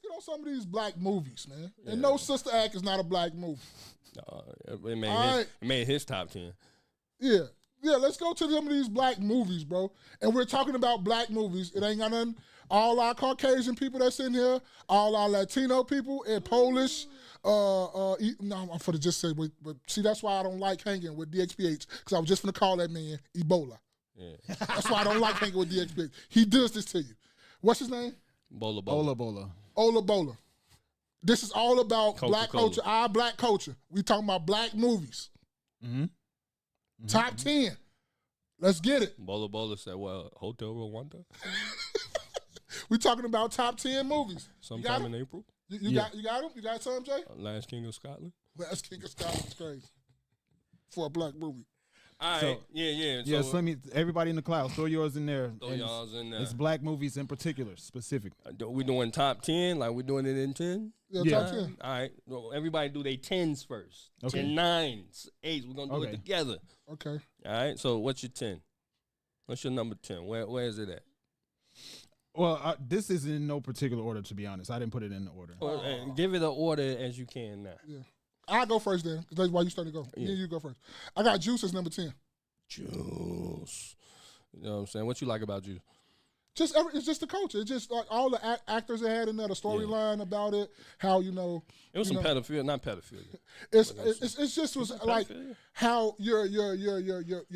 get on some of these black movies, man. Yeah. And no, Sister Act is not a black movie. It made his top 10. Yeah. Yeah, let's go to some of these black movies, bro. And we're talking about black movies. It ain't got nothing. All our Caucasian people that's in here, all our Latino people, and Polish. No, I'm finna just say, but see, that's why I don't like hanging with DXPH, because I was just finna call that man Ebola. Yeah. That's why I don't like hanging with DXPH. He does this to you. What's his name? Bola. Ola Bola. This is all about Coca-Cola. black culture, our black culture. We talking about black movies. Mm-hmm. Top 10. Let's get it. Bola said, well, Hotel Rwanda? We talking about top 10 movies. Sometime in April. You got him? You got some, Jay? Last King of Scotland. Last King of Scotland is crazy. For a black movie. All right. So, yeah. So let me, everybody in the cloud, throw yours in there. Throw yours in there. It's black movies in particular, specific. We doing top 10, like we're doing it in 10? Yeah, top 10. All right. Well, everybody do their 10s first. Okay. 10 9s, 8s. We're going to do it together. Okay. All right. So what's your 10? What's your number 10? Where is it at? Well, this is in no particular order, to be honest. I didn't put it in the order. Well, give it the order as you can now. Yeah. I'll go first then, because that's why you started to go. Yeah. You go first. I got Juice as number 10. Juice. You know what I'm saying? What you like about Juice? It's just the culture. It's just like all the actors that had in there, the storyline about it, how, It was some pedophilia, not pedophilia. It's just was like how your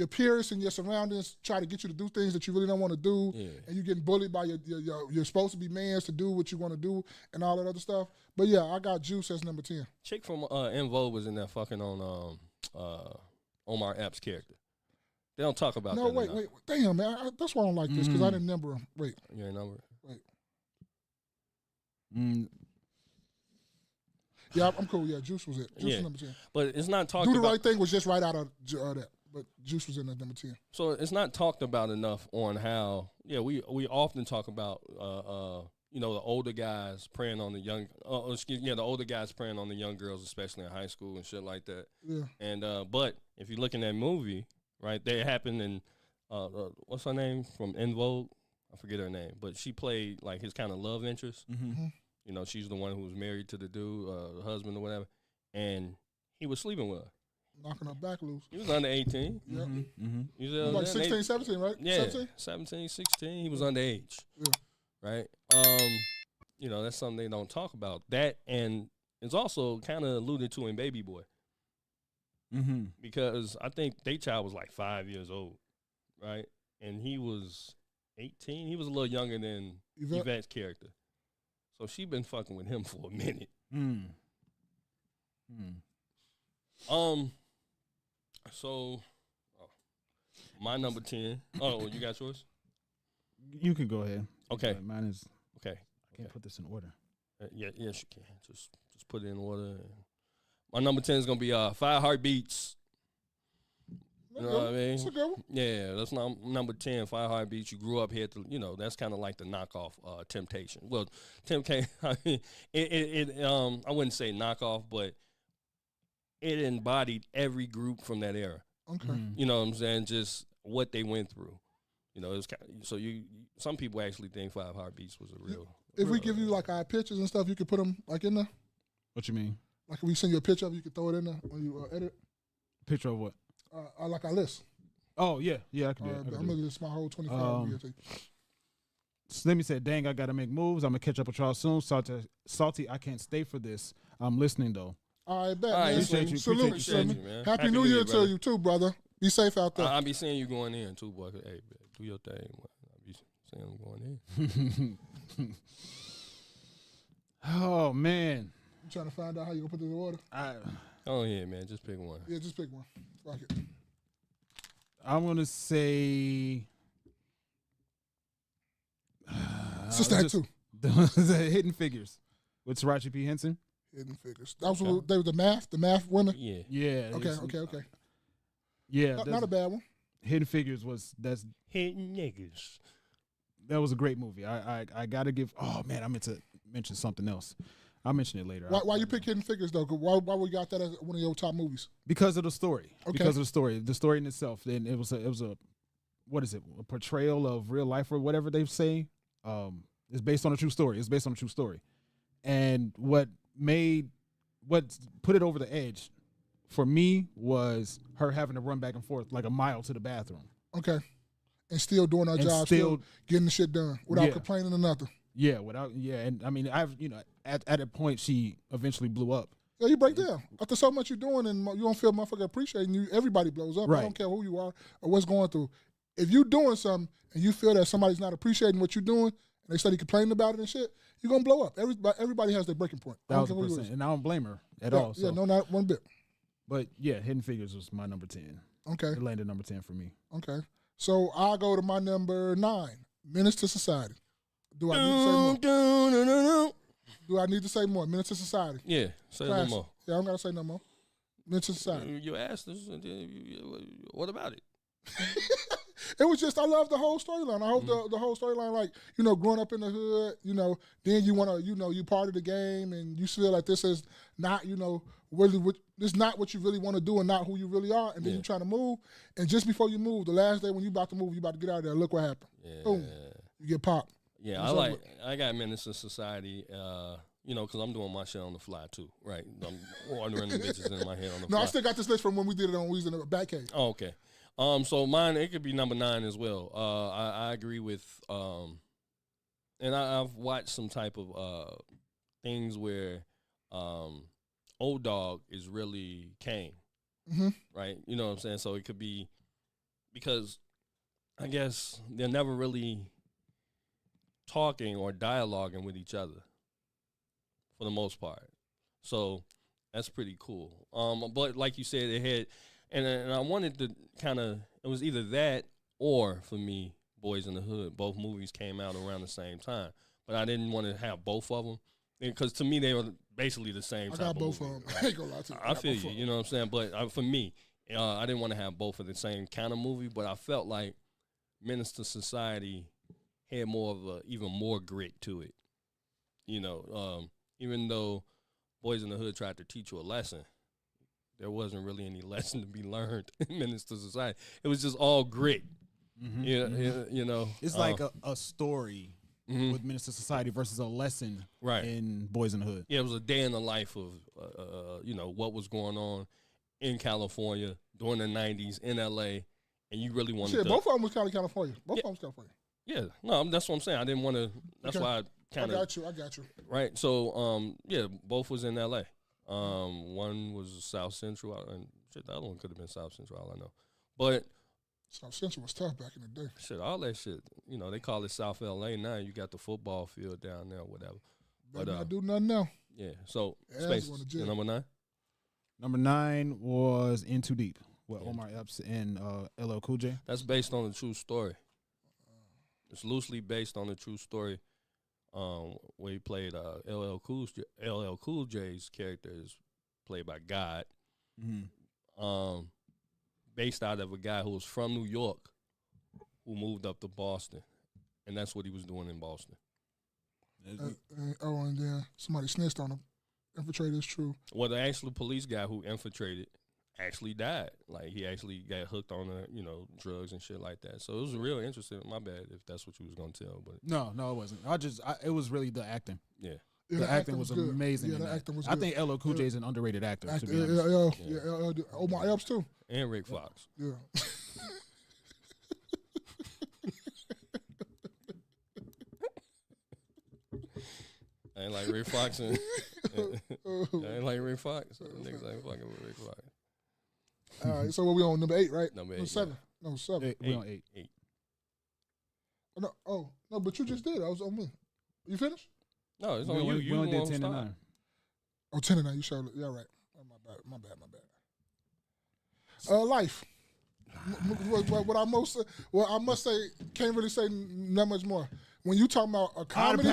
peers and your surroundings try to get you to do things that you really don't want to do, and you getting bullied by you're supposed to be mans to do what you want to do and all that other stuff. But yeah, I got Juice as number 10. Chick from En Vogue was in there fucking on Omar Epps' character. They don't talk about that. No, wait. Damn, man. That's why I don't like this, because I didn't number him. Wait. You ain't number? Wait. Yeah, I'm cool. Yeah, Juice was it. Juice was number 10. But it's not talked about. Do the Right Thing was just right out of that. But Juice was in that number 10. So it's not talked about enough on how, we often talk about, the older guys preying on the young, the older guys preying on the young girls, especially in high school and shit like that. Yeah. And, but if you look in that movie, right, they happened in, what's her name from En Vogue? I forget her name, but she played like his kind of love interest. Mm-hmm. She's the one who was married to the dude, the husband or whatever, and he was sleeping with her. Knocking her back loose. He was under 18. Yeah. Mm-hmm. He was like 16, 17, right? Yeah, 17? 17, 16. He was underage. Yeah. Right? That's something they don't talk about. That, and it's also kind of alluded to in Baby Boy. Mm-hmm. Because I think their child was like 5 years old, right? And he was 18. He was a little younger than Yvette's character. So she been fucking with him for a minute. So my number 10. Oh, you got yours? You can go ahead. Okay. Mine is okay. I can't put this in order. Yes, you can. Just put it in order. My number 10 is gonna be 5 Heartbeats. You know what I mean? That's a good one. Yeah, that's number 10. 5 Heartbeats. You grew up here to, that's kind of like the knockoff Temptation. Well, Temptation. I mean, I wouldn't say knockoff, but it embodied every group from that era. Okay. Mm-hmm. You know what I'm saying? Just what they went through. It was kind of, so some people actually think 5 Heartbeats was a real. If we give you like our pictures and stuff, you could put them like in there. What you mean? Like if we send you a picture of, you could throw it in there when you edit. Picture of what? Like our list. Oh yeah, I can do it. I'm gonna list my whole 25. So let me say, dang, I gotta make moves. I'm gonna catch up with y'all soon. Salty, I can't stay for this. I'm listening though. All right, bet. All right, appreciate you. Salute, man. Happy New Year to you too, brother. Be safe out there. I'll be seeing you going in too, boy. Hey, do your thing. I'll be seeing them going in. Oh man. You trying to find out how you gonna put this in order? Oh yeah, man. Just pick one. Yeah, just pick one. Fuck it. I'm gonna say Sister Act 2. The Hidden Figures with Taraji P. Henson. Hidden Figures. That was they were the math winner. Yeah. Yeah. Okay. Yeah. Not a bad one. Hidden Figures that's Hidden Niggas. That was a great movie. I gotta give. Oh man, I meant to mention something else. I'll mention it later. Why you pick Hidden Figures though? Why we got that as one of your top movies? Because of the story. Okay. Because of the story in itself. And it was a what is it? A portrayal of real life or whatever they say. It's based on a true story. And what put it over the edge for me was her having to run back and forth like a mile to the bathroom. Okay. And still doing her job, still getting the shit done without complaining or nothing. Yeah, and I mean, at a point she eventually blew up. Yeah, you break down. After so much you're doing and you don't feel motherfucker appreciating you, everybody blows up. Right. I don't care who you are or what's going through. If you're doing something and you feel that somebody's not appreciating what you're doing and they study complaining about it and shit, you're going to blow up. Everybody has their breaking point. 1,000%. And I don't blame her at all. So. Yeah, no, not one bit. But, yeah, Hidden Figures was my number 10. Okay. It landed number 10 for me. Okay. So I'll go to my number 9, Menace to Society. Do I need to say more? Do I need to say more? Menace to Society. Yeah, say no more. Yeah, I don't got to say no more. Menace to Society. You asked us, what about it? It was just, I love the whole storyline. I hope the whole storyline, like, growing up in the hood, then you want to, you part of the game and you feel like this is not, really this is not what you really want to do and not who you really are. And then you're trying to move. And just before you move, the last day when you about to move, you about to get out of there, look what happened. Yeah. Boom. You get popped. Yeah, I got Menace to Society, because I'm doing my shit on the fly too, right? I'm ordering the bitches in my head on the fly. No, I still got this list from when we did it on Weezy in the Batcave. Oh, okay. So mine, it could be number 9 as well. I agree with, and I've watched some type of things where Old Dog is really Kane, right? You know what I'm saying? So it could be, because I guess they're never really talking or dialoguing with each other for the most part. So that's pretty cool. But like you said, it had, and I wanted to kind of, it was either that or, for me, Boys in the Hood. Both movies came out around the same time. But I didn't want to have both of them, because to me they were basically the same type of movie. I got both of them. I ain't gonna lie to you. I feel you, you know what I'm saying? But for me, I didn't want to have both of the same kind of movie, but I felt like Menace to Society had more of a, even more grit to it. Even though Boys in the Hood tried to teach you a lesson, there wasn't really any lesson to be learned in Menace to Society. It was just all grit. It's like a story with Menace to Society versus a lesson in Boys in the Hood. Yeah, it was a day in the life of, what was going on in California during the 90s in L.A., and you really wanted to... both of them was California. Both of them was California. Yeah, no, that's what I'm saying. I didn't want to... That's why I kind of... I got you. Right, so, both was in L.A. One was South Central, and shit, the other one could have been South Central, all I know. But... South Central was tough back in the day. Shit, all that shit. They call it South L.A. now. You got the football field down there or whatever. But not do nothing now. Yeah, so, Space, number 9? Number 9 was In Too Deep with Omar Epps and LL Cool J. That's based on a true story. It's loosely based on a true story. Where he played LL Cool J's character is played by God. Based out of a guy who was from New York who moved up to Boston, and that's what he was doing in Boston. And then somebody snitched on him. Infiltrated is true. Well, the actual police guy who infiltrated actually died. Like, he actually got hooked on drugs and shit like that. So it was real interesting. My bad if that's what you was gonna tell, but no, it wasn't. It was really the acting. Yeah. Yeah, the acting was good. amazing. Yeah, the acting was good. I think LL Cool J is an underrated actor. To be honest. Omar Epps too. And Rick Fox. Yeah. I ain't like Rick Fox. I ain't like Rick Fox. Niggas ain't fucking with Rick Fox. All right, so what we on, number 8, right? Number 8. 7. No, 7. We on 8. 8. No, but you just did. I was on me. You finished? No, it's on you. You only did 10 and 9. Oh, 10 and 9. You showed. Yeah, right. Oh, my bad. Life. What I must say, can't really say not much more. When you talking about a comedy,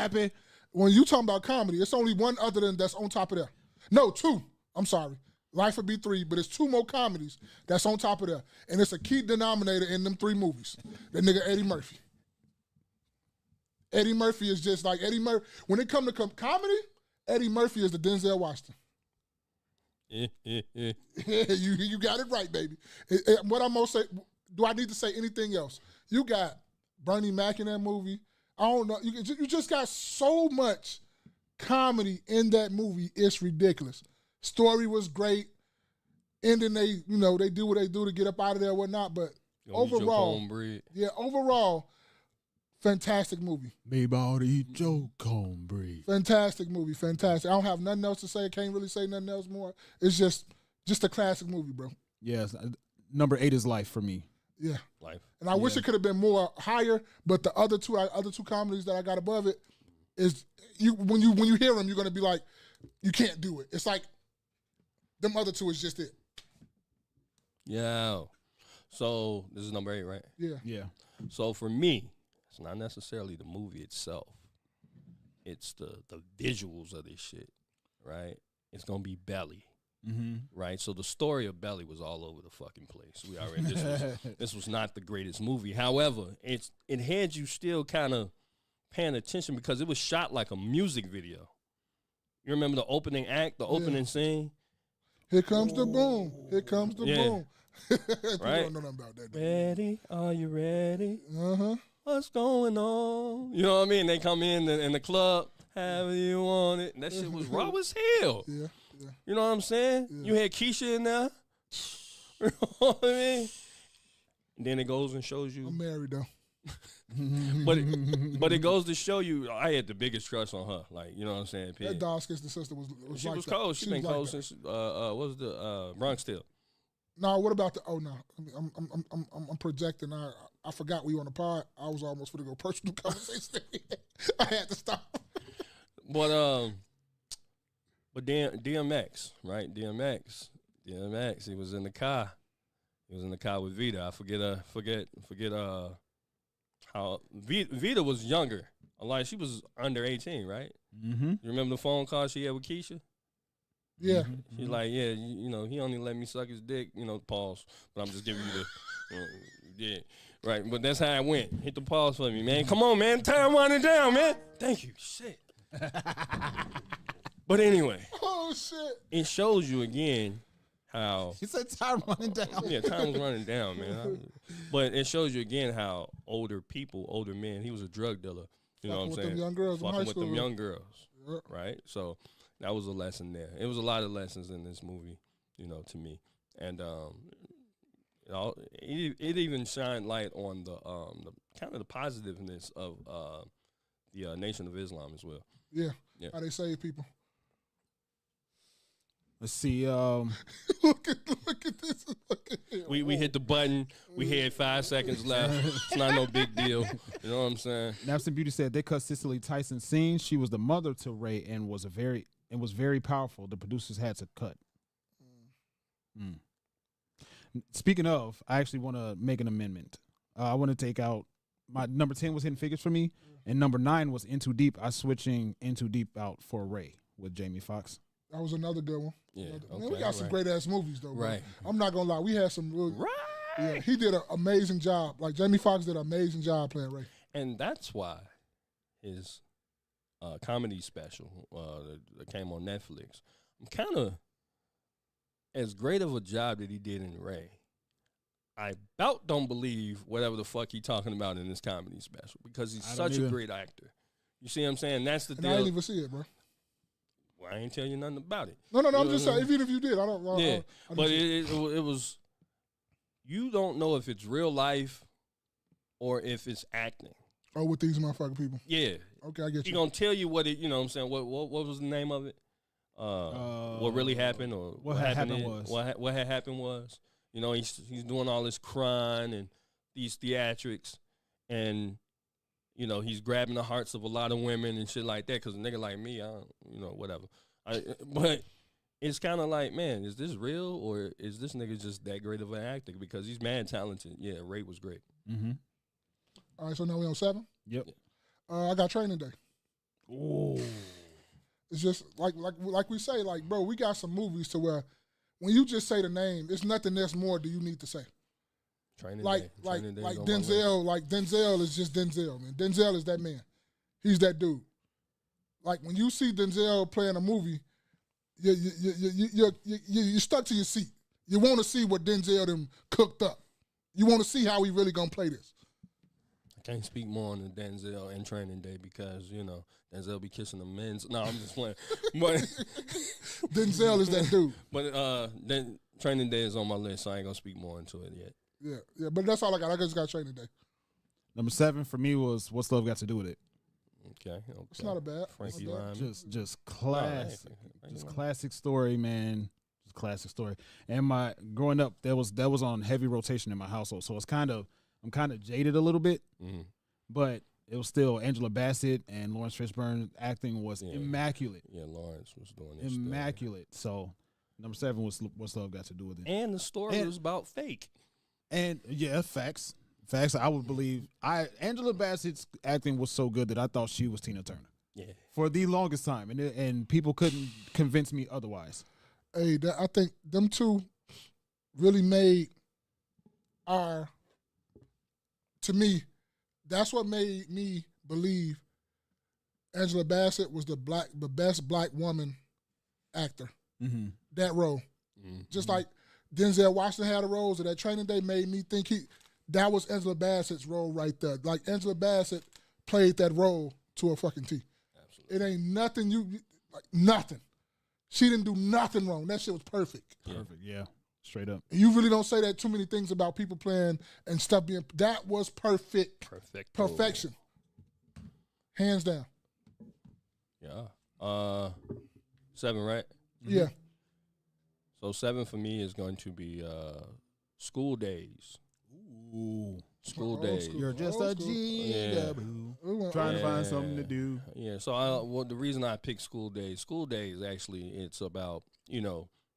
it's only one other than that's on top of there. No, 2. I'm sorry. Life would be 3, but it's 2 more comedies that's on top of there. And it's a key denominator in them 3 movies. That nigga Eddie Murphy. Eddie Murphy is just like Eddie Murphy. When it comes to comedy, Eddie Murphy is the Denzel Washington. You got it right, baby. What I'm gonna say? Do I need to say anything else? You got Bernie Mac in that movie. I don't know. You just got so much comedy in that movie is ridiculous. Story was great. Ending, they do what they do to get up out of there and whatnot. But overall, fantastic movie. Maybe I'll eat your cornbread. Fantastic movie, fantastic. I don't have nothing else to say. I can't really say nothing else more. It's just a classic movie, bro. Yes, number 8 is Life for me. Yeah, Life. And I wish it could have been more higher, but the other two comedies that I got above it is when you hear them, you're gonna be like, you can't do it. It's like them other two is just it. Yeah. So this is number 8, right? Yeah. So for me, it's not necessarily the movie itself. It's the visuals of this shit, right? It's gonna be Belly. Right, so the story of Belly was all over the fucking place. We already this was not the greatest movie. However, it had you still kind of paying attention because it was shot like a music video. You remember the opening act, the opening scene? Here comes the boom. Here comes the boom. Right? Don't know nothing about that. Ready? Are you ready? Uh-huh. What's going on? You know what I mean? They come in the club. However you want it. And that shit was raw as hell. Yeah. You know what I'm saying? Yeah. You had Keisha in there. You know what I mean? And then it goes and shows you. I'm married though. but it goes to show you, I had the biggest crush on her. Like, you know what I'm saying? That dog-sister sister was She like was that. cold. She been was like cold that. since what was the Bronx Tale. No, what about the? Oh no, I'm projecting. I forgot we were on the pod. I was almost going to go personal conversation. I had to stop. But DMX, right? DMX. He was in the car. He was in the car with Vita. I forget how Vita was younger. Like she was under 18, right? Mm-hmm. You remember the phone call she had with Keisha? Yeah. She's like, yeah, you know, he only let me suck his dick, you know, pause. But I'm just giving you the, yeah, right. But that's how it went. Hit the pause for me, man. Come on, man. Time winding down, man. Thank you. Shit. But anyway. Oh, shit. It shows you again how. He said time running down. Yeah, time was running down, man. But it shows you again how older men, he was a drug dealer. You know what I'm saying? Them young girls in high Fucking with school. them young girls. Yep. Right? So that was a lesson there. It was a lot of lessons in this movie, you know, to me. And it even shined light on the kind of the positiveness of the Nation of Islam as well. Yeah. How they save people. Let's see. Look at this. Look at it. We hit the button. We had 5 seconds left. It's not no big deal. You know what I'm saying? Napson Beauty said they cut Cicely Tyson's scene. She was the mother to Ray and was very powerful. The producers had to cut. Speaking of, I actually want to make an amendment. I want to take out my number 10 was Hidden Figures for me, and number 9 was In Too Deep. I switching In Too Deep out for Ray with Jamie Foxx. That was another good one. Yeah. Man, we got some great ass movies though. Bro. Right. I'm not gonna lie, we had some really. Right. Yeah, he did an amazing job. Like Jamie Foxx did an amazing job playing Ray. And that's why his comedy special that came on Netflix, I'm kind of as great of a job that he did in Ray. I about don't believe whatever the fuck he talking about in this comedy special because he's such a great actor. You see what I'm saying? That's the And deal. I didn't even see it, bro. Well, I ain't tell you nothing about it. No, I'm just saying. Even if you did, I don't. Yeah, I but it was. You don't know if it's real life or if it's acting. Oh, with these motherfucking people. Yeah. Okay, I get He you. gonna tell you what it. You know what I'm saying? What was the name of it? What really happened or what had happened was. What had happened was. You know, he's doing all this crying and these theatrics, and you know he's grabbing the hearts of a lot of women and shit like that. Because a nigga like me, I don't, you know, whatever. But it's kind of like, man, is this real or is this nigga just that great of an actor? Because he's mad talented. Yeah, Ray was great. Mm-hmm. All right, so now we on 7. Yep. I got Training Day. Oh. It's just like we say, like, bro, we got some movies to where when you just say the name, it's nothing else more do you need to say. Training Like Day on my list. Denzel, like Denzel is just Denzel, man. Denzel is that man. He's that dude. Like when you see Denzel playing a movie, you're stuck to your seat. You want to see what Denzel them cooked up. You want to see how he really gonna play this. can't speak more on the Denzel and Training Day because Denzel be kissing the men's. No, I'm just playing. But Denzel is that dude. But then Training Day is on my list, so I ain't gonna speak more into it yet. Yeah. But that's all I got. I just got Training Day. Number 7 for me was What's Love Got to Do with It. Okay. It's not a bad. Frankie Not bad. Lyman. Just classic, Just classic story, man. Just classic story. And my growing up, that was on heavy rotation in my household, so I'm kind of jaded a little bit, but it was still Angela Bassett and Lawrence Fishburne acting was immaculate. Yeah, Lawrence was doing this. Immaculate. So number 7 was What's Love Got to Do with It. And the story was about fake. And yeah, facts. I would believe Angela Bassett's acting was so good that I thought she was Tina Turner. Yeah. For the longest time, and people couldn't convince me otherwise. Hey, I think them two really made to me, that's what made me believe Angela Bassett was the best black woman actor. Mm-hmm. That role. Mm-hmm. Just like Denzel Washington had a role, so that Training Day made me think that was Angela Bassett's role right there. Like Angela Bassett played that role to a fucking T. Absolutely. It ain't nothing nothing. She didn't do nothing wrong. That shit was perfect. Perfect, yeah. Straight up. You really don't say that too many things about people playing and stuff being. That was perfect. Perfection. Hands down. Yeah. 7, right? Yeah. So 7 for me is going to be School Days. Ooh. School Days. You're just a G-double. Trying to find something to do. Yeah. So the reason I picked School Days actually, it's about,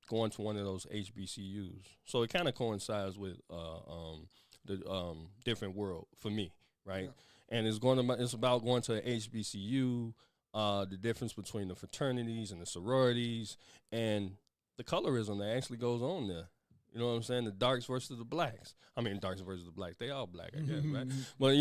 going to one of those HBCUs. So it kind of coincides with the different world for me, right? Yeah. And it's about going to a HBCU, the difference between the fraternities and the sororities, and the colorism that actually goes on there. You know what I'm saying? The darks versus the blacks. I mean, darks versus the blacks. They all black, I guess, right? But,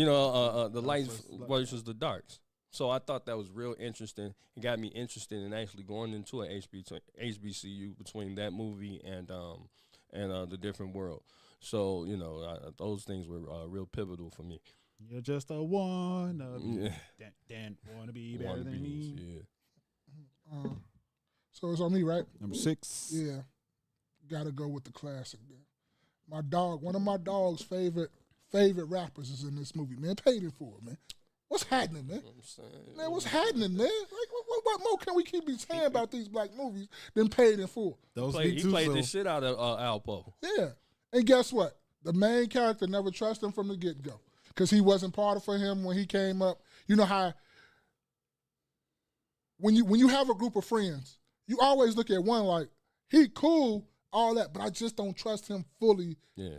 the lights versus the darks. So I thought that was real interesting. It got me interested in actually going into an HBCU between that movie and the different world. So those things were real pivotal for me. You're just a wannabe. Wanna be better than me. Yeah. So it's on me, right? Number 6. Yeah. Gotta go with the classic, man. One of my dog's favorite rappers is in this movie, man. Paid it for, man. What's happening, man? Man, what's happening, man? Like, what more can we keep saying about these black movies than Paid in Full? He played the shit out of Alpo. Yeah. And guess what? The main character never trusted him from the get-go because he wasn't part of him when he came up. You know how when you have a group of friends, you always look at one like, he cool, all that, but I just don't trust him fully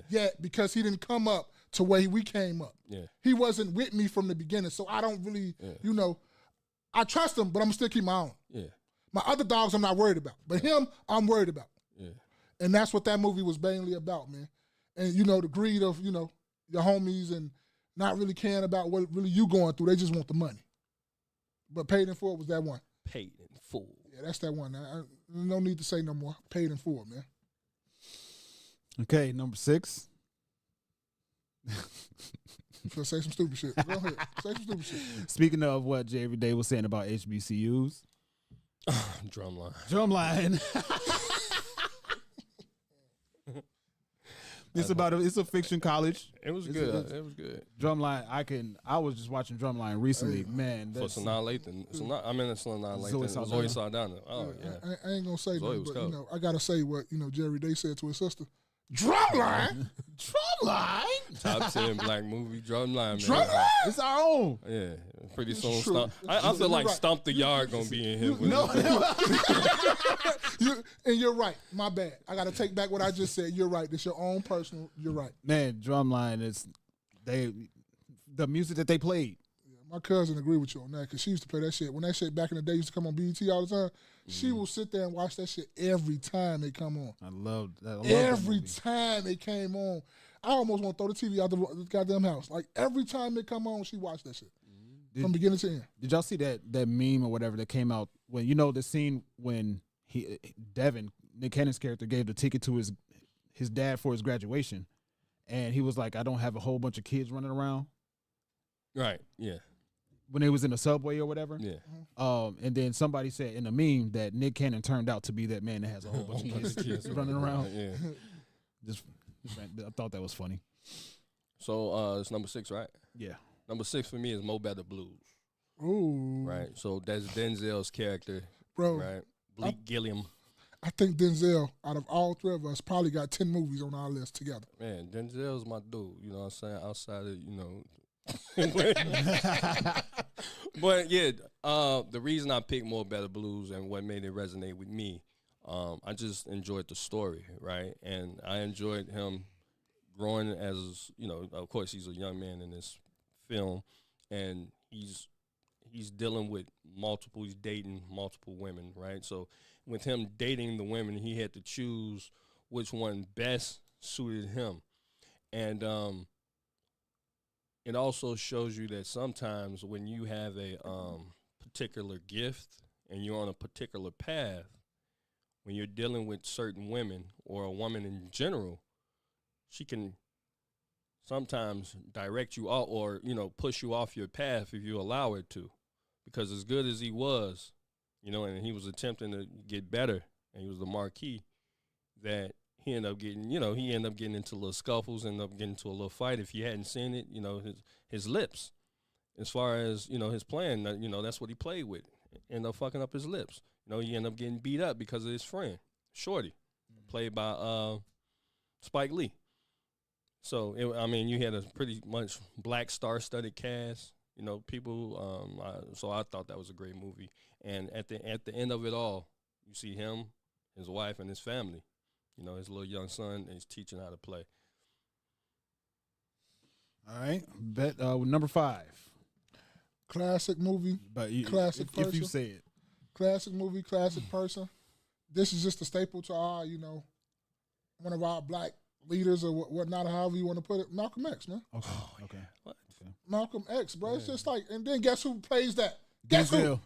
yet because he didn't come up to where we came up. Yeah. He wasn't with me from the beginning, so I don't really, I trust him, but I'm going to still keep my own. Yeah. My other dogs I'm not worried about, but him I'm worried about. Yeah. And that's what that movie was mainly about, man. And, the greed of, your homies and not really caring about what really you going through. They just want the money. But Paid in Full was that one. Paid in Full. Yeah, that's that one. No need to say no more. Paid in Full, man. Okay, number 6. So say some stupid shit. Go ahead. Say some stupid shit. Speaking of what Jay Everyday was saying about HBCUs. Drumline. It's a fiction college. It was good. It was good. Drumline. I was just watching Drumline recently. Man, that's Sanaa Lathan. It's Sanaa Lathan. Zoe Saldana. Oh yeah. I ain't gonna say that, but I gotta say what Jerry Day said to his sister. Drumline. Top 10 black movie. Drumline, man. Drumline. It's our own. Yeah. Pretty soon, I feel like Stomp the Yard gonna be in here. And you're right. My bad. I got to take back what I just said. You're right. It's your own personal. You're right. Man, Drumline is the music that they played. Yeah, my cousin agreed with you on that because she used to play that shit. When that shit back in the day used to come on BET all the time, she will sit there and watch that shit every time they come on. I loved that. Every time they came on. I almost want to throw the TV out the goddamn house. Like every time they come on, she watched that shit. From beginning to end. Did y'all see that meme or whatever that came out when the scene when Devin, Nick Cannon's character, gave the ticket to his dad for his graduation, and he was like, "I don't have a whole bunch of kids running around." Right. Yeah. when they was in the subway or whatever. Yeah. And then somebody said in the meme that Nick Cannon turned out to be that man that has a whole bunch of kids running around. Yeah. Just, I thought that was funny. So it's number 6, right? Yeah. Number 6 for me is Mo Better Blues. Ooh. Right. So that's Denzel's character. Bro. Right. Bleak Gilliam. I think Denzel, out of all three of us, probably got 10 movies on our list together. Man, Denzel's my dude. You know what I'm saying? Outside of, But yeah, the reason I picked More Better Blues and what made it resonate with me, I just enjoyed the story, right? And I enjoyed him growing as, of course he's a young man in this film, and he's dealing with he's dating multiple women, right? So with him dating the women, he had to choose which one best suited him. And it also shows you that sometimes when you have a particular gift and you're on a particular path, when you're dealing with certain women or a woman in general, she can sometimes direct you out or, push you off your path if you allow it to. Because as good as he was, and he was attempting to get better, and he was the marquee, that he ended up getting, into little scuffles, ended up getting into a little fight. If you hadn't seen it, his lips, as far as, his plan, that's what he played with. Ended up fucking up his lips. He ended up getting beat up because of his friend, Shorty, played by Spike Lee. So, you had a pretty much black star-studded cast. People. So I thought that was a great movie. And at the end of it all, you see him, his wife, and his family. His little young son is teaching how to play. All right. Bet number 5. Classic movie. But classic person. If you say it. Classic movie, classic person. This is just a staple to our, one of our black leaders or whatnot, however you want to put it. Malcolm X, man. Okay. Okay. What? Malcolm X, bro. It's just like, and then guess who plays that? Guess who?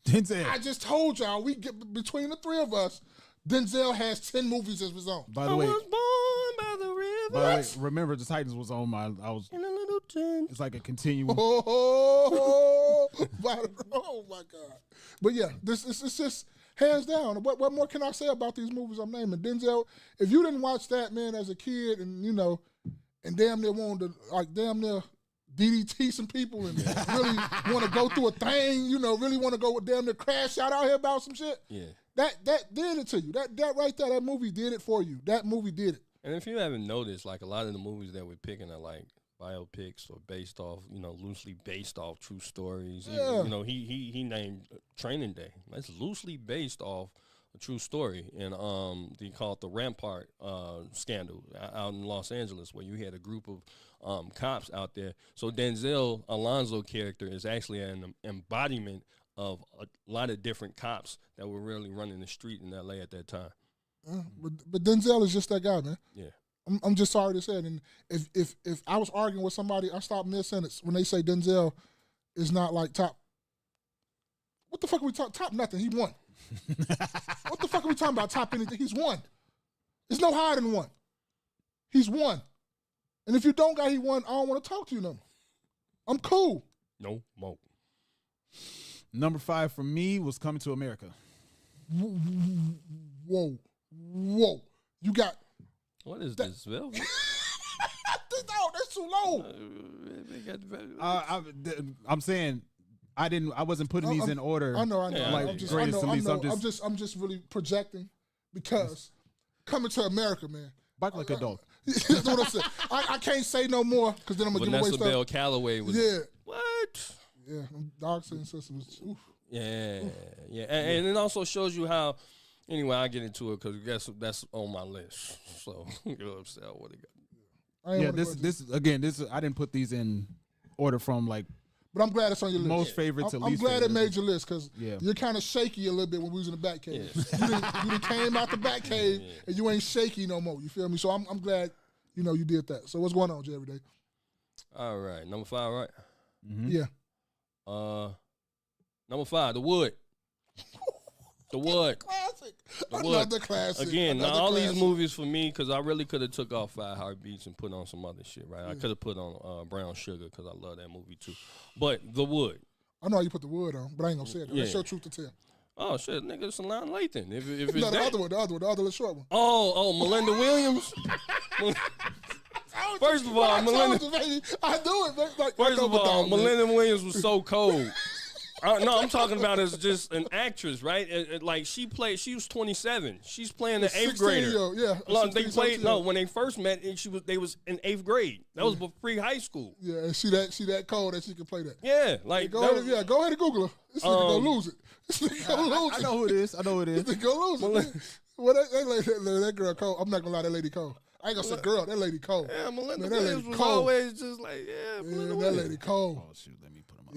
Denzel. I just told y'all, we get between the three of us, Denzel has 10 movies of his own. By the way, was born by the river. By the way, remember the Titans was on my. In a little tent. It's like a continuum. Oh my God! But yeah, this is just hands down. What more can I say about these movies I'm naming? Denzel, if you didn't watch that, man, as a kid, and and damn near wanted to damn near DDT some people and really want to go through a thing, really want to go damn near crash out here about some shit. Yeah. That did it to you. That right there, that movie did it for you. That movie did it. And if you haven't noticed, like a lot of the movies that we're picking are like biopics or based off, loosely based off true stories. Yeah. He named Training Day. That's loosely based off a true story. And they call it the Rampart scandal out in Los Angeles, where you had a group of cops out there. So Denzel Alonzo character is actually an embodiment of a lot of different cops that were really running the street in L.A. at that time. But Denzel is just that guy, man. Yeah. I'm just sorry to say it. And if I was arguing with somebody, I stopped mid-sentence when they say Denzel is not like top. What the fuck are we talking? Top nothing. He won. What the fuck are we talking about? Top anything? He's won. There's no higher than one. He's won. And if you don't got he won, I don't want to talk to you no more. I'm cool. No more. Number 5 for me was Coming to America. Whoa. You got. What is this, Bill? No, that's too low. I'm saying I wasn't putting these in order. I know. Yeah, like greatest to me. So I'm just really projecting because Coming to America, man. Bike like a dog. That's what I'm saying. I can't say no more because then I'm gonna give away Vanessa stuff. Bell Calloway was. Yeah. What? Yeah, Dark Skin Sisters. Oof. Yeah. And it also shows you how. Anyway, I'll get into it because that's on my list. So you know what I'm saying. What it got? Yeah, this I didn't put these in order from like. But I'm glad it's on your list. Most favorite to least I'm glad favorite. it made your list because you're kind of shaky a little bit when we was in the back cave. Yeah. You done came out the back cave and you ain't shaky no more. You feel me? So I'm glad you did that. So what's going on, Jay, every day? All right, number 5, right? Mm-hmm. Yeah. Number 5, The Wood. The Wood. Classic. classic. The Another Wood. classic. Again, Another now all classic. these movies for me, because I really could have took off 5 Heartbeats and put on some other shit, right? I could have put on Brown Sugar because I love that movie too. But The Wood. I know how you put the wood on, but I ain't gonna say it. Yeah. That's your truth to tell. Oh shit, nigga, it's Salam Lathan. If it's No, the that. other one, the other little short one. Oh, Melinda Williams. First of all, Melinda. I do it. Like, First I know of the all, dog, man. Melinda Williams was so cold. No, I'm talking about as just an actress, right? Like she was 27. She's playing the 8th grader. 16-year-old, yeah. Look, they 16, played 17-year-old. when they first met. They was in 8th grade. That was pre high school. Yeah, and she that cold that she can play that. Yeah, like Go that ahead, yeah, go ahead and Google her. This nigga gonna lose it. This nigga gonna lose it. I know who it is. I know who it is. This nigga gonna lose it. Well, that girl cold. I'm not gonna lie, that lady cold. I ain't gonna say girl, that lady cold. Yeah, Melinda Man, that lady Williams was cold. always just like, Yeah, Melinda that Williams. lady cold. Oh shoot, let me put him up.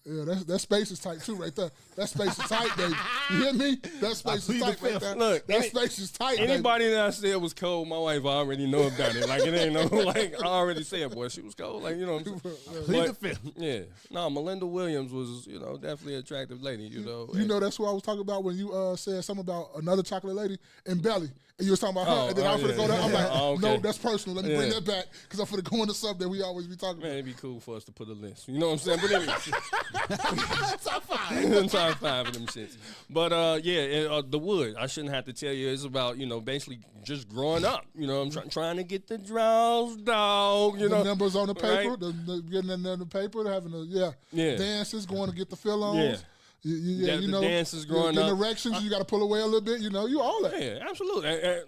Yeah, that space is tight too, right there. That space is tight, baby. You hear me? That space is tight right there. Look, that space is tight, baby. Anybody that I said was cold, my wife already know about it. Like it ain't no, like I already said, boy, she was cold. Like you know, what I'm saying? Plead the But, fifth. yeah, no, Melinda Williams was, definitely an attractive lady. You know that's what I was talking about when you said something about another chocolate lady in Belly, and you was talking about her, and then I'm finna go there. I'm like, okay. no, that's personal. Let me bring Yeah. that back because I'm finna go into something that we always be talking Man, about. it'd be cool for us to put a list. You know what I'm saying? But anyway, Top 5. top 5 of them shits. But The Wood. I shouldn't have to tell you. It's about basically just growing up. I'm trying to get the draws, dog. The numbers on the paper, right? the getting in the paper, having the dances, going to get the fill-ons. Yeah. The dances growing the up. directions, you got to pull away a little bit. You all that. Yeah, absolutely. And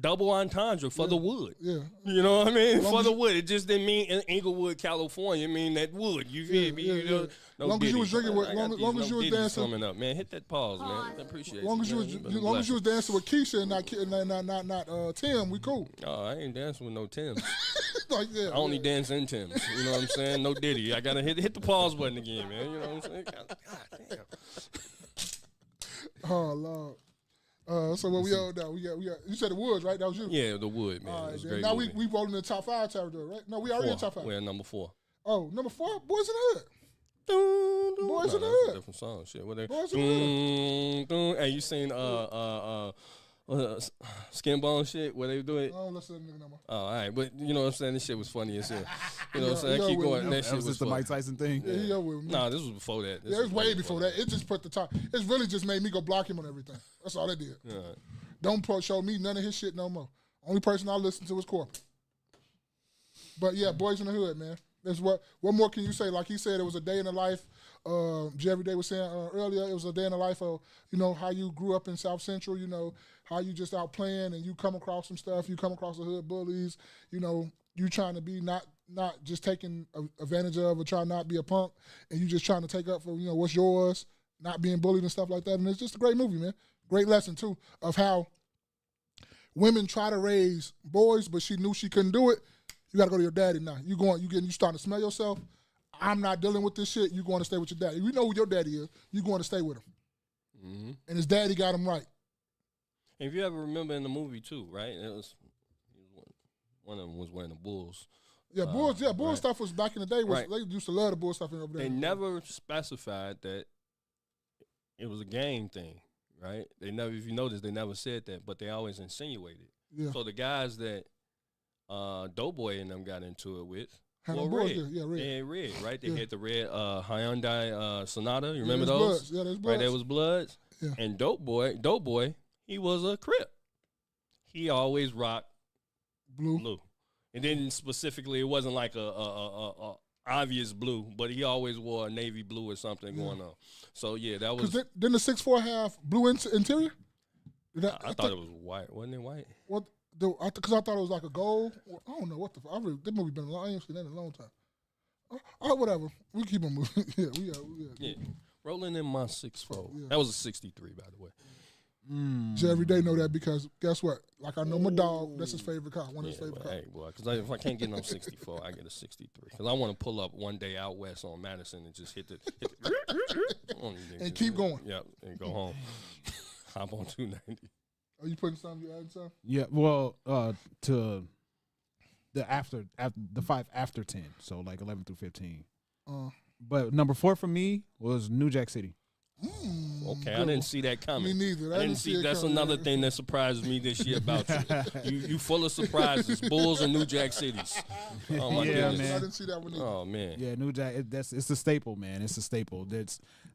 double entendre for the wood. Yeah. You know what I mean? Long For as the you- wood. It just didn't mean in Inglewood, California. It mean that wood. You feel me? yeah. No Long as you Diddy. was drinking with- I got long these as you was Diddy's dancing- coming up, man. Hit that pause, man. I appreciate it. Long as you was, man. long as you was dancing with Keisha and not Tim, we cool. Oh, I ain't dancing with no Tims. Like, yeah, I only dance in Tims. You know what I'm saying? No Diddy. I gotta hit the pause button again, man. You know what I'm saying? God damn. Oh Lord. So what we all now? We got. You said the Woods, right? That was you. Yeah, the wood, man. All It right, was a then. great Now movie. we rolling in the top 5 territory, right? No, we already in top 5. We're at number 4. Oh, number 4, Boys in the Hood. Boys in the that's a Hood. different song. Shit. What they? Boys in the Hey, you seen Skin Bone shit? Where they do it? I don't listen to that nigga no more. Oh, all right, but you know what I'm saying? This shit was funny as hell. You know what I'm saying? Yeah, Keep yeah, going. yeah. That That shit was was just the funny. Mike Tyson thing. Yeah, he up with me. Nah, this was before that. Yeah, it was way before that. It just put the top. It's really just made me go block him on everything. That's all it did. Yeah. Don't show me none of his shit no more. Only person I listen to is Corp. But yeah, Boys in the Hood, man. That's what more can you say? Like he said, it was a day in the life. Jerry Day was saying earlier, it was a day in the life of, how you grew up in South Central, how you just out playing and you come across some stuff, you come across the hood bullies, you trying to be not just taken advantage of or trying not be a punk, and you just trying to take up for, what's yours, not being bullied and stuff like that. And it's just a great movie, man. Great lesson too of how women try to raise boys, but she knew she couldn't do it. You got to go to your daddy now. You starting to smell yourself. I'm not dealing with this shit. You going to stay with your daddy. You know who your daddy is. You going to stay with him. Mm-hmm. And his daddy got him right. If you ever remember in the movie too, right? It was one of them was wearing the Bulls. Yeah, Bulls. Yeah, Bulls right. stuff was back in the day. Right. They used to love the Bulls stuff over there. They never specified that it was a gang thing, right? They never, if you notice, they never said that, but they always insinuated. Yeah. So the guys that Doughboy and them got into it with Had were them Bulls red. there. Yeah, red. They had red, right? They Yeah. had the red Hyundai Sonata. You Yeah, remember there's those? Bloods. Yeah, there's Right, Bloods. there was Bloods. Yeah. And Doughboy, he was a Crip. He always rocked blue. And then specifically, it wasn't like a obvious blue, but he always wore a navy blue or something going on. So yeah, that was. Because didn't the 6'4" have blue interior? I thought it was white, wasn't it? White. What? Because I thought it was like a gold. I don't know what the. This movie been a long. I ain't seen that in a long time. Whatever. We keep on moving. Yeah. Rolling in my 6'4". Yeah. That was a 63, by the way. Every day know that because guess what? Like I know my dog. That's his favorite car. One of his favorite cars. Hey, boy, because if I can't get no 64, I get a 63. Because I want to pull up one day out west on Madison and just hit the And keep going. Yep, and go home. Hop on 290. Are you putting something? You adding something? Yeah, well, to the the 5 after 10, so like 11 through 15. But number 4 for me was New Jack City. Okay, I didn't see that coming. Me neither. I didn't see. That's another thing that surprised me this year about you. You full of surprises. Bulls and New Jack Cities. Oh my goodness. man. I didn't see that one either. Oh man. Yeah, New Jack. It's a staple, man. It's a staple.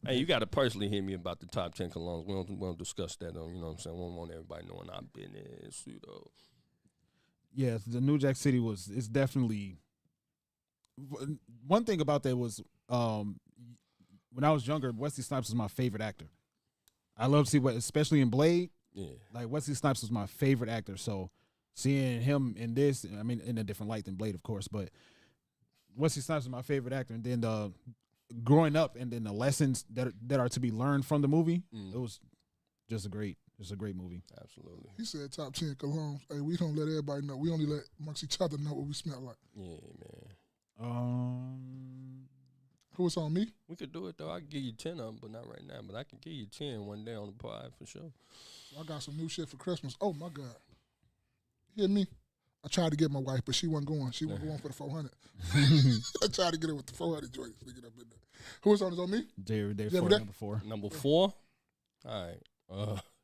Hey, you got to personally hit me about the top 10 colognes. We don't discuss that on. You know what I'm saying? We don't want everybody knowing our business. You know. Yeah, the New Jack City it's definitely one thing about that was when I was younger, Wesley Snipes was my favorite actor. I love to see especially in Blade. Yeah, like Wesley Snipes was my favorite actor. So seeing him in this, I mean, in a different light than Blade, of course, but Wesley Snipes is my favorite actor. And then growing up, and then the lessons that are to be learned from the movie, it was just a great movie. Absolutely. He said top 10 colognes. Hey, we don't let everybody know. We only let amongst each other know what we smell like. Yeah, man. Who was on me? We could do it though. I can give you 10 of them, but not right now. But I can give you 10 one day on the pod for sure. I got some new shit for Christmas. Oh my God. You hear me? I tried to get my wife, but she wasn't going. She wasn't going for the 400. I tried to get her with the 400 joints. Get up in there. Who was on? Is on me? Number 4. Number 4. All right.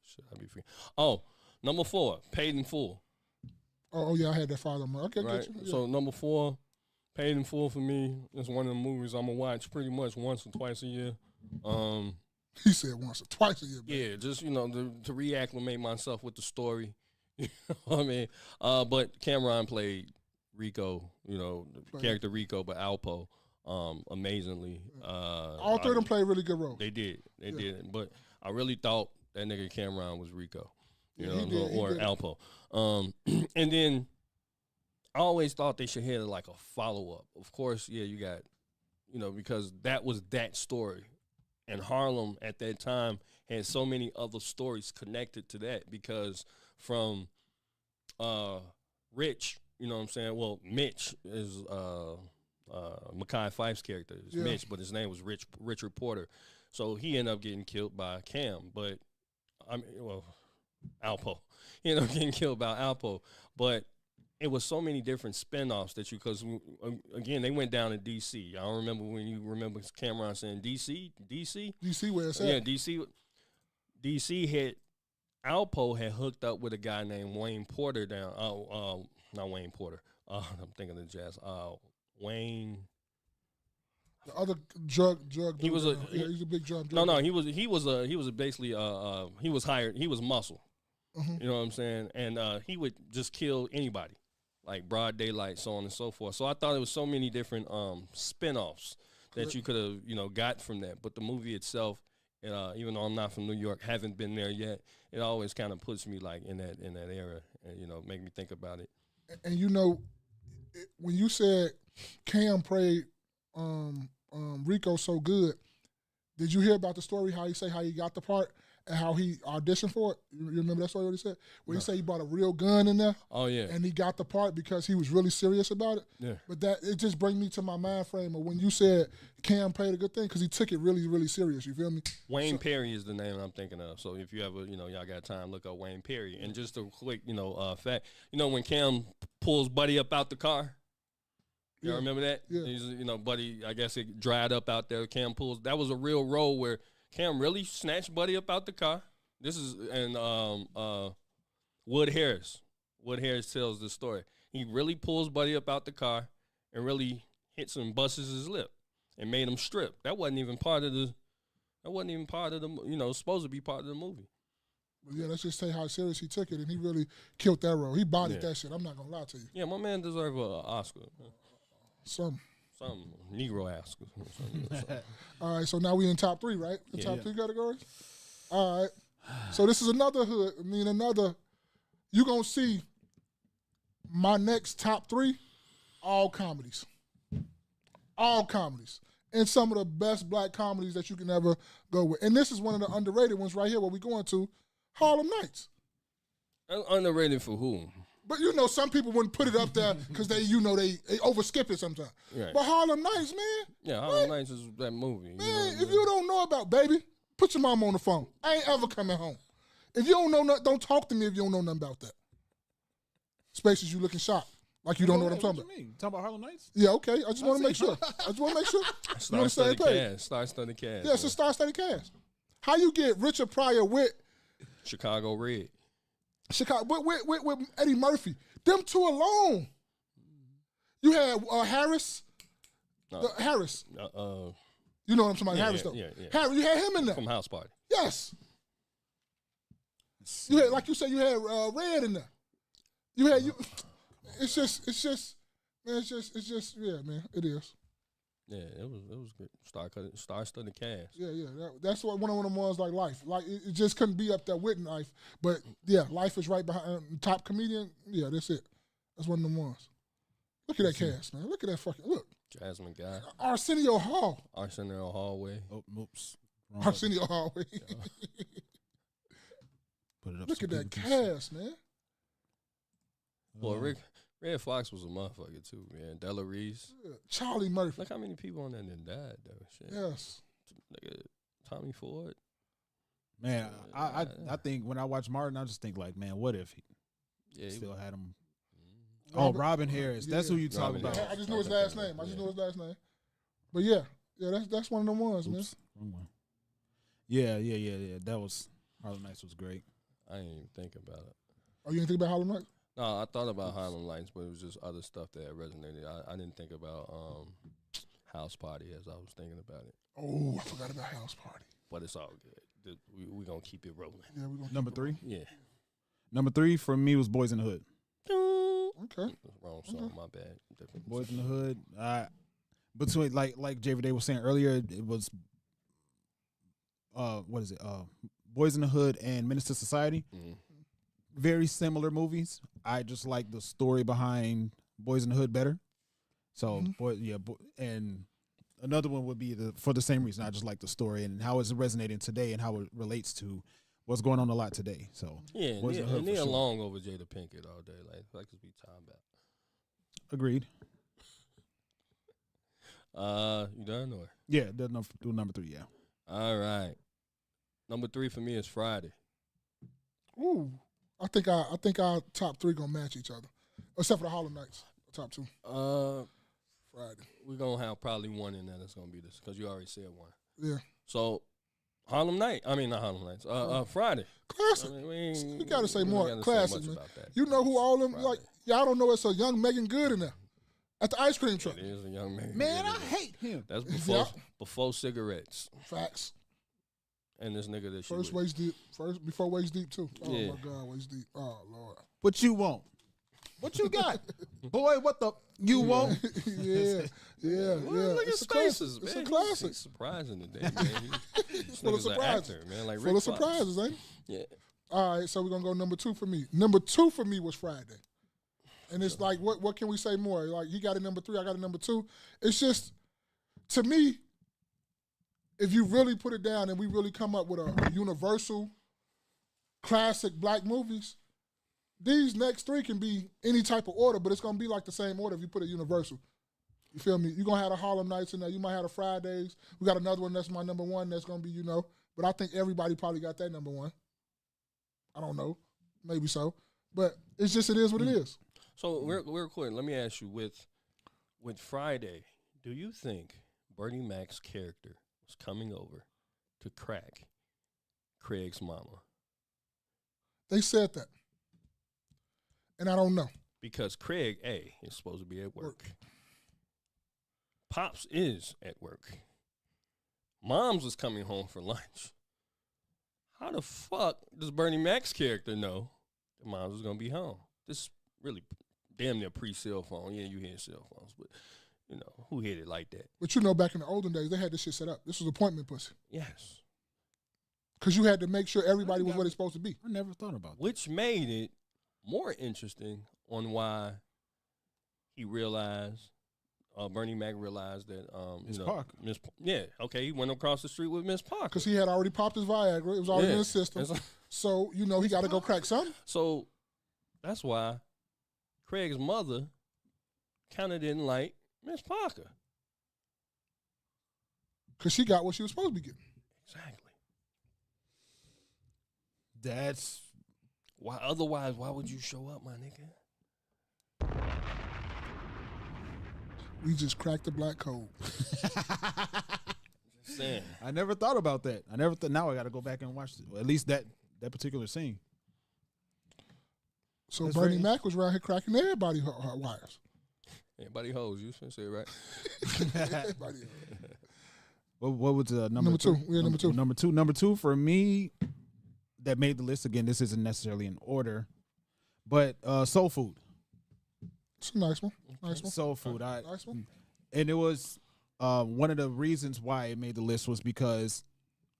Should I be free? Oh, number 4. Paid in Full. Oh yeah, I had that father. Okay, right. Get you. Yeah. So number 4. Paid in Full for me. It's one of the movies I'm gonna watch pretty much once or twice a year. He said once or twice a year. Man. Yeah, just to reacclimate myself with the story. You know what I mean? But Cameron played Rico. The character Rico, but Alpo, amazingly. All three of them played a really good role. They did. They did. But I really thought that nigga Cameron was Rico. He or did. Alpo. And then I always thought they should have like a follow-up. Of course, yeah, you got, because that was that story. And Harlem at that time had so many other stories connected to that because from Rich, you know what I'm saying? Well, Mitch is Mekhi Phife's character. It's Mitch, but his name was Richard Porter. So he ended up getting killed by Cam. But, Alpo. He ended up getting killed by Alpo. But it was so many different spinoffs that because again they went down to DC. I don't remember when you remember Cameron saying DC where it's at. Yeah, DC had Alpo had hooked up with a guy named Wayne Porter down. Not Wayne Porter. I'm thinking of Jazz. Wayne. The other drug. He was he's a big drug. No, he was basically he was hired. He was muscle. Mm-hmm. You know what I'm saying? And he would just kill anybody, like broad daylight, so on and so forth. So I thought it was so many different spinoffs that you could have got from that. But the movie itself, even though I'm not from New York, haven't been there yet, it always kind of puts me like in that era, and make me think about it. And when you said Cam played Rico so good, did you hear about the story? How he got the part and how he auditioned for it? You remember that story? What he said? Where he said he brought a real gun in there. Oh yeah. And he got the part because he was really serious about it. Yeah. But it just brings me to my mind frame of when you said Cam played a good thing because he took it really, really serious. You feel me? Wayne Perry is the name I'm thinking of. So if you ever, y'all got time, look up Wayne Perry. And just a quick, fact, when Cam pulls Buddy up out the car. Y'all remember that? Yeah. He's, Buddy, I guess it dried up out there. Cam pulls. That was a real role where Cam really snatched Buddy up out the car. This is, and Wood Harris. Wood Harris tells the story. He really pulls Buddy up out the car and really hits him and busts his lip and made him strip. That wasn't even part of the, supposed to be part of the movie. But yeah, let's just say how serious he took it, and he really killed that role. He bodied that shit. I'm not going to lie to you. Yeah, my man deserves an Oscar. Some Negro Oscar. All right, so now we in top 3, right? The top 3 categories? All right. So this is another hood. You're going to see my next top 3, all comedies. All comedies. And some of the best black comedies that you can ever go with. And this is one of the underrated ones right here, what we're going to, Harlem Nights. Underrated for whom? But some people wouldn't put it up there because they overskip it sometimes. Right. But Harlem Nights, man. Yeah, Harlem Nights is that movie. Man, if you don't know about Baby, put your mom on the phone. I ain't ever coming home. If you don't know nothing, don't talk to me if you don't know nothing about that. Spaces, you looking shocked. Like you don't know what I'm talking about. What you mean? Talking about Harlem Nights? Yeah, okay. I just want to make sure. Star-studded cast. Yeah, it's a star-studded cast. How you get Richard Pryor with Chicago Red. with Eddie Murphy? Them two alone. You had Harris. Harris. You know what I'm talking about, Harris, though. Yeah. Harris, you had him in there. From House Party. Yes. You had, like you said, you had Red in there. You had you. It's just, man. It's just, yeah, man. It is. Yeah, it was good. Star-studded cast. Yeah. That's what one of them ones like Life. Like it just couldn't be up there with Life, but yeah, Life is right behind top comedian. Yeah, that's it. That's one of them ones. Look at that cast, man. Look at that fucking look. Jasmine Guy. Arsenio Hall. Arsenio Hallway. Oh, oops. Arsenio Hallway. Put it up. Look at that cast, man. Boy, Red Fox was a motherfucker too, man. Della Reese. Yeah. Charlie Murphy. Look how many people on that done died though. Shit. Yes. Nigga, Tommy Ford. Man, I think when I watch Martin, I just think like, man, what if he Yeah, still had him? Oh, Robin Harris. That's who you talking Robin about. Harris. I just knew his last name. But yeah, that's one of them ones, man. Wrong one. Yeah. That was Harlem Nights was great. I didn't even think about it. Oh, you didn't think about Harlem Nights? No, I thought about Harlem Lights, but it was just other stuff that resonated. I didn't think about House Party as I was thinking about it. Oh, I forgot about House Party. But it's all good. We're going to keep it rolling. Yeah, we're gonna Number 3? Yeah. Number 3 for me was Boys in the Hood. Okay. Wrong song, my bad. Different. Boys in the Hood. Between like J. was saying earlier, it was what is it? Boys in the Hood and Menace to Society. Mm-hmm. Very similar movies. I just like the story behind Boys in the Hood better. So and another one would be for the same reason. I just like the story and how it's resonating today and how it relates to what's going on a lot today. So yeah, and they're along over Jada Pinkett all day, like we talking about. Agreed. You done or? Yeah, do number 3. Yeah. All right. Number 3 for me is Friday. Ooh, I think our top 3 gonna match each other, except for the Harlem Nights, top 2. Friday. We're gonna have probably one in there that's gonna be this because you already said one. Yeah. So Harlem Night. I mean not Harlem Nights. Friday. Classic. I mean, you gotta say more gotta classic, say man. about that. You know who all them Friday. like? Y'all don't know it's a young Megan Good in there at the ice cream truck. It is a young man. Man, I hate him. That's Yeah. before cigarettes. Facts. And this nigga that First she waist deep. First before waist deep too. Oh Yeah. my God, waist deep. Oh Lord. What you want? What you got? Boy, what the you want? yeah. Look at It's his a classic. faces, man. It's a classic. He's surprising today, man. This Full of nigga's an surprises. actor, man. Like Full Rick of Fox. surprises, ain't it? Yeah. All right, so we're gonna go number 2 for me. Number 2 for me was Friday. And it's like, what can we say more? Like, he got a number 3, I got a number 2. It's just, to me, if you really put it down and we really come up with a universal classic black movies, these next 3 can be any type of order, but it's gonna be like the same order if you put it universal. You feel me? You're gonna have the Harlem Nights in there. You might have the Fridays. We got another one that's my number 1 that's gonna be, but I think everybody probably got that number 1. I don't know. Maybe so. But it's just, it is what it is. So real quick, let me ask you, with Friday, do you think Bernie Mac's character was coming over to crack Craig's mama? They said that. And I don't know. Because Craig, A, is supposed to be at work. Pops is at work. Mom's was coming home for lunch. How the fuck does Bernie Mac's character know that Mom's was going to be home? This is really damn near pre-cell phone. Yeah, you hear cell phones, but, who hit it like that? But back in the olden days, they had this shit set up. This was appointment pussy. Yes. Because you had to make sure everybody was what it's supposed to be. I never thought about that. Which made it more interesting on why he realized, Bernie Mac realized that, Miss Parker. He went across the street with Miss Parker. Because he had already popped his Viagra. It was already in his system. So, he got to go crack something. So that's why Craig's mother kind of didn't like Miss Parker. Because she got what she was supposed to be getting. Exactly. That's why. Otherwise, why would you show up, my nigga? We just cracked the black code. Saying. I never thought about that. I never thought. Now I got to go back and watch it. At least that particular scene. So That's Bernie very Mac was around here cracking everybody wires. Everybody hoes. You finna say it right. Everybody. What was Number two. Yeah, number two. Number two for me that made the list. Again, this isn't necessarily in order, but soul food. It's a nice one. Nice one. Soul food. Nice one. And it was one of the reasons why it made the list was because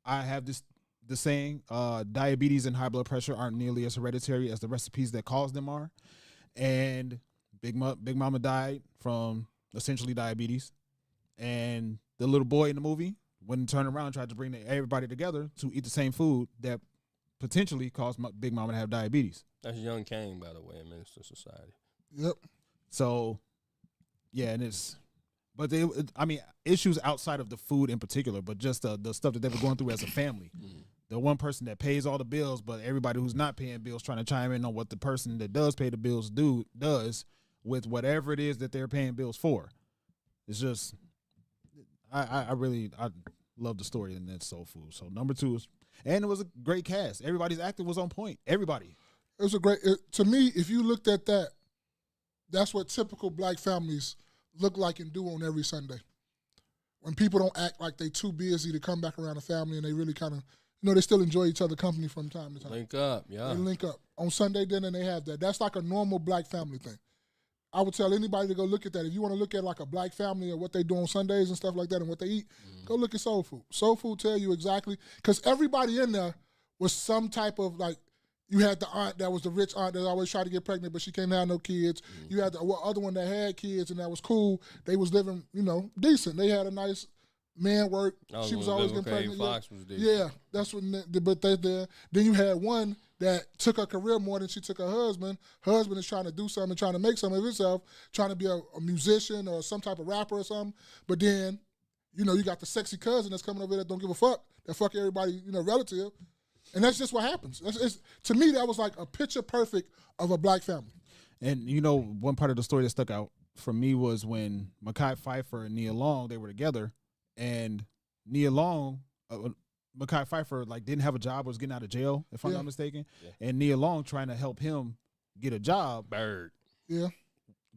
I have the saying, diabetes and high blood pressure aren't nearly as hereditary as the recipes that cause them are. And Big Mama died from essentially diabetes. And the little boy in the movie wouldn't turn around and tried to bring everybody together to eat the same food that potentially caused Big Mama to have diabetes. That's Young Kane, by the way, in Minister Society. Yep. So, yeah, and it's, but I mean, issues outside of the food in particular, but just the stuff that they were going through as a family. The one person that pays all the bills, but everybody who's not paying bills trying to chime in on what the person that does pay the bills does with whatever it is that they're paying bills for. It's just, I really love the story, and that's soul food. So number two is, and it was a great cast. Everybody's acting was on point. Everybody. It was a great. To me, if you looked at that, that's what typical black families look like and do on every Sunday. When people don't act like they too busy to come back around the family, and they really kind of, they still enjoy each other's company from time to time. Link up, yeah. They link up. On Sunday dinner, they have that. That's like a normal black family thing. I would tell anybody to go look at that. If you want to look at like a black family and what they do on Sundays and stuff like that and what they eat, go look at Soul Food. Soul Food tell you exactly, because everybody in there was some type of like, you had the aunt that was the rich aunt that always tried to get pregnant, but she can't have no kids. You had the other one that had kids and that was cool. They was living, decent. They had a nice man work. She was always getting pregnant. Fox was decent. Yeah, that's what. But then you had one that took her career more than she took her husband. Husband is trying to do something, trying to make something of himself, trying to be a musician or some type of rapper or something. But then, you got the sexy cousin that's coming over there that don't give a fuck, that fuck everybody, relative. And that's just what happens. To me, that was like a picture perfect of a black family. And, one part of the story that stuck out for me was when Mekhi Phifer and Nia Long, they were together, and Nia Long, Mekhi Phifer, didn't have a job, was getting out of jail, if I'm not mistaken. Yeah. And Nia Long trying to help him get a job. Bird, yeah.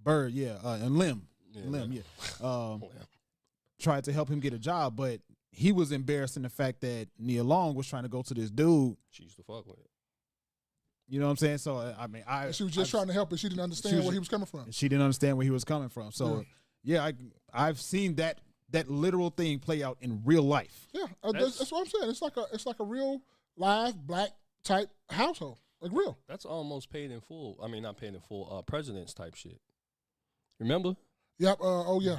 And Lim. Yeah. Tried to help him get a job, but he was embarrassed in the fact that Nia Long was trying to go to this dude. She used to fuck with. You know what I'm saying? So, she was just trying to help, but she didn't understand where he was coming from. She didn't understand where he was coming from. So, I've seen that literal thing play out in real life. Yeah, that's what I'm saying. It's like a real live black type household, like real. That's almost paid in full. I mean, not paid in full. Presidents type shit. Remember? Yep. Yeah.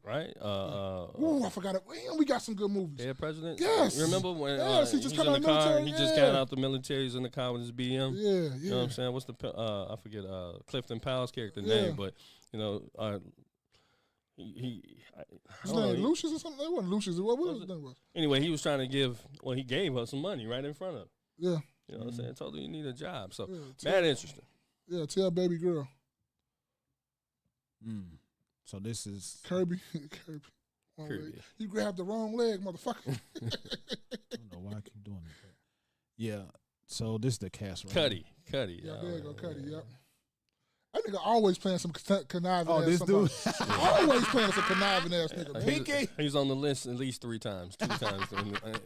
Right. I forgot it. Man, we got some good movies. Yeah, President. Yes. Remember when he just was got in the car? military, He just got out the military. He's in the car with his BM. Yeah. You know what I'm saying? What's the I forget Clifton Powell's character name, but his name Lucius or something. It wasn't Lucius. What was his name? Anyway, he was trying to he gave her some money right in front of her. Yeah. You know what I'm saying? Told her you need a job. So that interesting. Yeah, tell baby girl. So this is Kirby. Kirby. You grabbed the wrong leg, motherfucker. I don't know why I keep doing that. Yeah. So this is the cast, right? Cuddy. Yeah, there you go, Cuddy. Yep. That nigga always playing some conniving ass. Oh, this dude. Always playing some conniving ass nigga. Pinky. He's on the list at least 3 times, 2 times.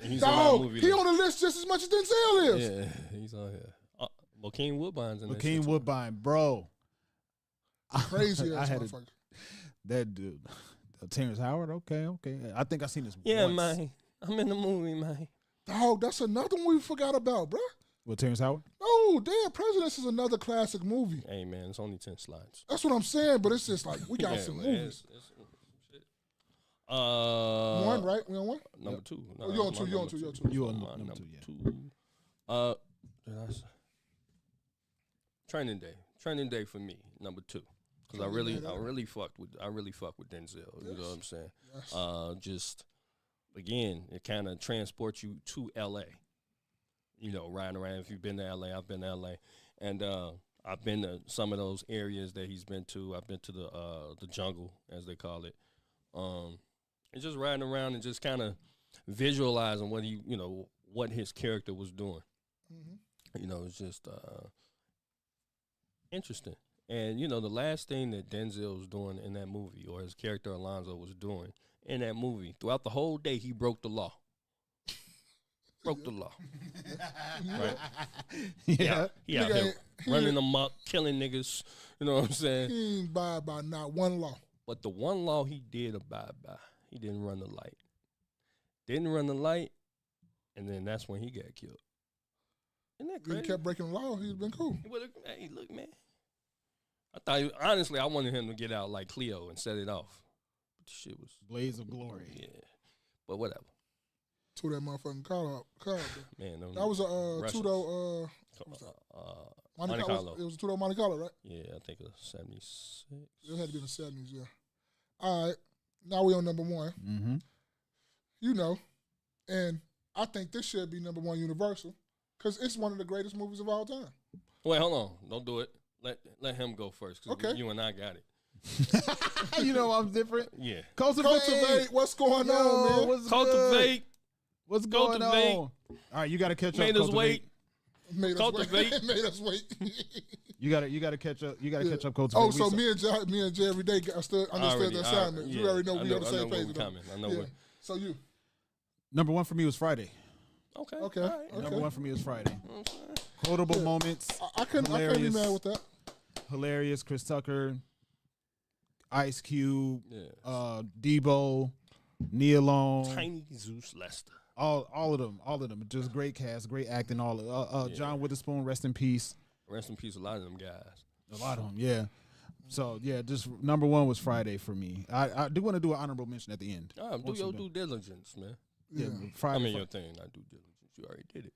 He's he on the list just as much as Denzel is. Yeah, he's on here. Bokeem Woodbine's in there. Bokeem Woodbine, bro. Crazy ass motherfucker. That dude. Terrence Howard, okay. I think I seen this once. Man. I'm in the movie, man. Dog, that's another one we forgot about, bro. What, Terrence Howard? Oh, Dead Presidents is another classic movie. Hey, man, it's only 10 slides. That's what I'm saying, but it's just like, we got some movies. It's shit. One, right? We on one? Number 2. No, you on 2, you on 2, you on 2. You on number 2, yeah. Training Day for me, number 2. Because I really fucked with Denzel. You know what I'm saying? Yes. Just again, it kind of transports you to LA. Riding around. If you've been to LA, I've been to LA, and I've been to some of those areas that he's been to. I've been to the jungle, as they call it, and just riding around and just kind of visualizing what he, what his character was doing. It's just interesting. And the last thing that Denzel was doing in that movie, or his character Alonzo was doing in that movie, throughout the whole day, he broke the law. Broke the law. Right? Yeah. He out here running amok, killing niggas. You know what I'm saying? He ain't abide by not one law. But the one law he did abide by, he didn't run the light. Didn't run the light, and then that's when he got killed. Isn't that crazy? He kept breaking the law. He'd been cool. Hey, look, man. Honestly, I wanted him to get out like Cleo and set it off. But the shit was Blaze of Glory. Yeah. But whatever. Tore that motherfucking car up. Man, that was a Tudo. Monte Carlo. It was a Tudo Monte Carlo, right? Yeah, I think it was 76. It had to be in the 70s, yeah. All right. Now we on number one. Mm-hmm. And I think this should be number one Universal because it's one of the greatest movies of all time. Wait, hold on. Don't do it. Let him go first because okay. You and I got it. I'm different. Yeah. Cultivate. What's going on, man? Cultivate. What's going on? All right, you got to catch up. Made us wait. Made us wait. You got to catch up. You got to catch up. Cultivate. Oh, so me and Jay every day understood the assignment. You already know we on the same page. I know. So you. Number one for me was Friday. Okay. Right. Number one for me was Friday. Quotable moments. I couldn't be mad with that. Hilarious. Chris Tucker, Ice Cube, Debo, Nia Long, Tiny Zeus Lester. All of them. Just great cast, great acting. John Witherspoon, rest in peace. Rest in peace, a lot of them guys. A lot of them, yeah. So yeah, just number one was Friday for me. I do want to do an honorable mention at the end. Do your due diligence, man. Yeah, Friday. Your thing, not due diligence. You already did it.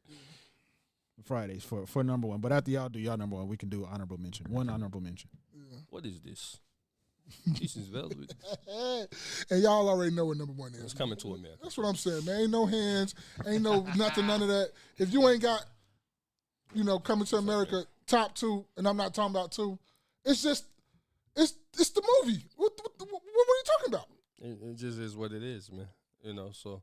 Fridays for number one, but after y'all do y'all number one, we can do honorable mention. One honorable mention. Yeah. What is this? This is velvet. And y'all already know what number one is. It's Coming to America. That's what I'm saying, man. Ain't no hands, ain't no nothing, none of that. If you ain't got, Coming to America top two, and I'm not talking about two, it's just, it's the movie. What are you talking about? It just is what it is, man. So.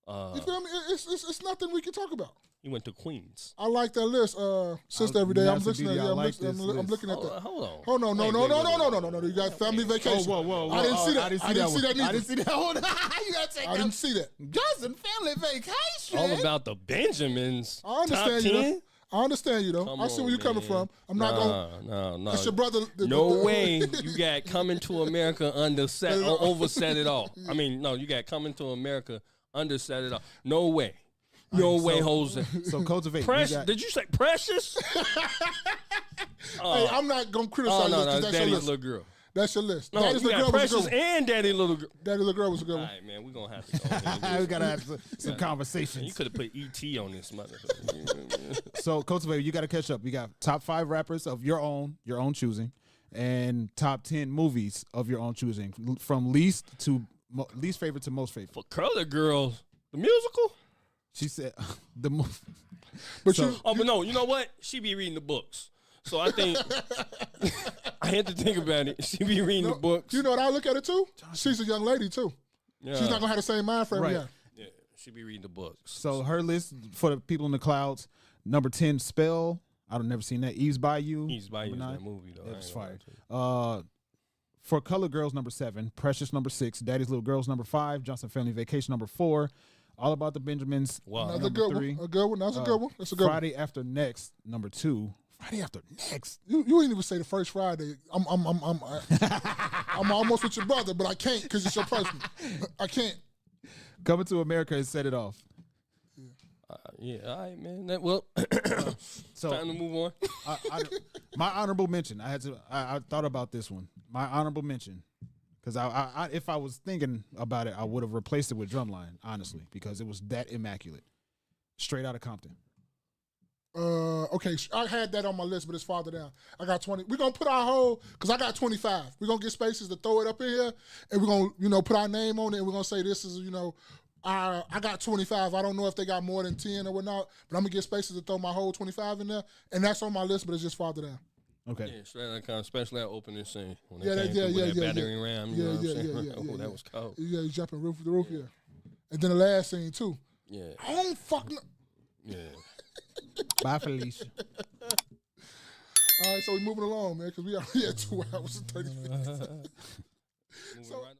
You feel me? It's nothing we can talk about. He went to Queens. I like that list. Sister every day. I'm listening. I'm looking at that. Hold on. No. You got Family Vacation. Whoa. I didn't see that. I didn't see that neither. I didn't see that one. You gotta take I didn't see that. Justin, Family Vacation. All about the Benjamins. I understand you. I understand you though. I see where you're coming from. I'm not going. No. That's your brother. No way. You got Coming to America overset it all. I mean, no. You got Coming to America underset it all. No way. No way, Jose. So Cultivate. Did you say Precious? Hey, I'm not gonna criticize this because that's your list. Little girl. That's your list. No, Daddy's you Little got Girl was a Precious good one. and Daddy Little Girl. Daddy Little Girl was a good one. All right, man, we're gonna have to go ahead. We gotta have some conversations. You could have put E.T. on this motherfucker. So Cultivate, you gotta catch up. You got top 5 rappers of your own choosing, and top 10 movies of your own choosing, from least favorite to most favorite. For Curly Girls, the musical. She said the movie. But but no, you know what? She be reading the books. So I think I had to think about it. She be reading the books. You know what I look at it too? She's a young lady too. Yeah. She's not gonna have the same mind frame we have. Yeah, she be reading the books. So her list for the people in the clouds, number 10, Spell. I've never seen that. Eve's Bayou. Eve's Bayou is that movie though. That was fire. For Color Girls, number 7. Precious, number 6. Daddy's Little Girls, number 5. Johnson Family Vacation, number 4. All About the Benjamins. Wow. Another good 3. one. A good one. That's a good one. That's a good Friday After Next, number 2. Friday After Next. You ain't even say the first Friday. I'm almost with your brother, but I can't because it's your person. I can't. Coming to America and Set It Off. Yeah, all right, man. So time to move on. My honorable mention. I thought about this one. My honorable mention, because I if I was thinking about it, I would have replaced it with Drumline, honestly, because it was that immaculate. Straight Outta Compton. Okay, I had that on my list, but it's farther down. I got 20. We're gonna put our whole, because I got 25. We're gonna get spaces to throw it up in here, and we're gonna, put our name on it, and we're gonna say this is, I got 25. I don't know if they got more than 10 or whatnot, but I'm gonna get spaces to throw my whole 25 in there, and that's on my list, but it's just farther down. Okay. Yeah, straight out of Compton, especially that opening scene. When that battering ram. You know what I'm saying? Yeah. That was cold. Yeah, he's jumping roof to roof, yeah. And then the last scene too. Yeah. I don't fucking. Yeah. Bye, Felicia. All right, so we moving along, man, because we already at 2 hours and 30 minutes. Moving right